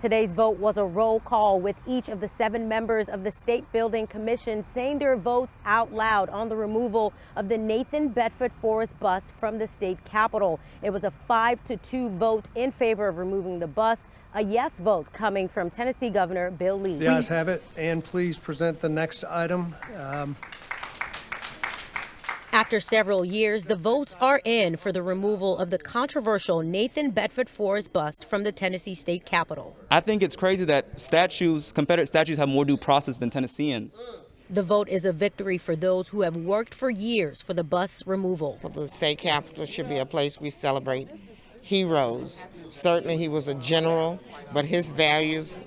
Today's vote was a roll call with each of the 7 members of the State Building Commission saying their votes out loud on the removal of the Nathan Bedford Forrest bust from the state capitol. It was a 5-2 vote in favor of removing the bust, a yes vote coming from Tennessee Governor Bill Lee. The ayes have it, and please present the next item. After several years, the votes are in for the removal of the controversial Nathan Bedford Forrest bust from the Tennessee State Capitol. I think it's crazy that Confederate statues have more due process than Tennesseans. The vote is a victory for those who have worked for years for the bust's removal. The state capitol should be a place we celebrate heroes. Certainly he was a general, but his values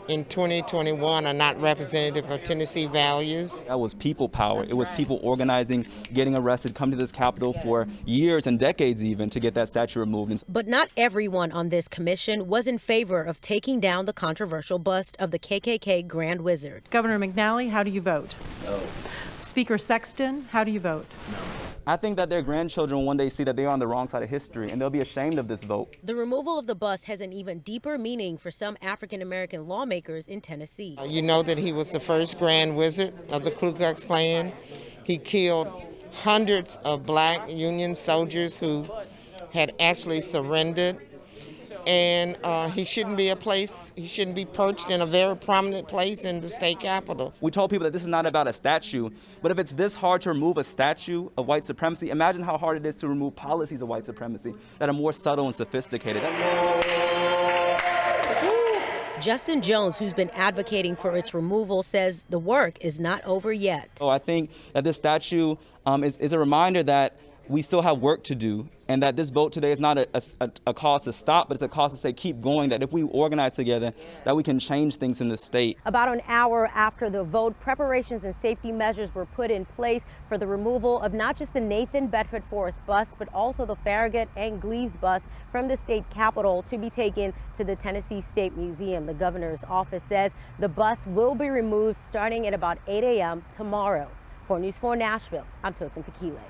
in 2021 are not representative of Tennessee values. That was people power. It was people organizing, getting arrested, come to this Capitol for years and decades even to get that statue removed. But not everyone on this commission was in favor of taking down the controversial bust of the KKK Grand Wizard. Governor McNally, how do you vote? No. Speaker Sexton, how do you vote? No. I think that their grandchildren will one day see that they are on the wrong side of history, and they'll be ashamed of this vote. The removal of the bust has an even deeper meaning for some African-American lawmakers in Tennessee. You know that he was the first Grand Wizard of the Ku Klux Klan. He killed hundreds of black Union soldiers who had actually surrendered. And he shouldn't be perched in a very prominent place in the state capitol. We told people that this is not about a statue, but if it's this hard to remove a statue of white supremacy, imagine how hard it is to remove policies of white supremacy that are more subtle and sophisticated. Justin Jones, who's been advocating for its removal, says the work is not over yet. So I think that this statue is a reminder that we still have work to do, and that this vote today is not a cause to stop, but it's a cause to say keep going, that if we organize together, that we can change things in the state. About an hour after the vote, preparations and safety measures were put in place for the removal of not just the Nathan Bedford Forrest bust, but also the Farragut and Gleaves bust from the state capitol to be taken to the Tennessee State Museum. The governor's office says the bust will be removed starting at about 8 a.m. tomorrow. For News 4 Nashville, I'm Tosin Fakile.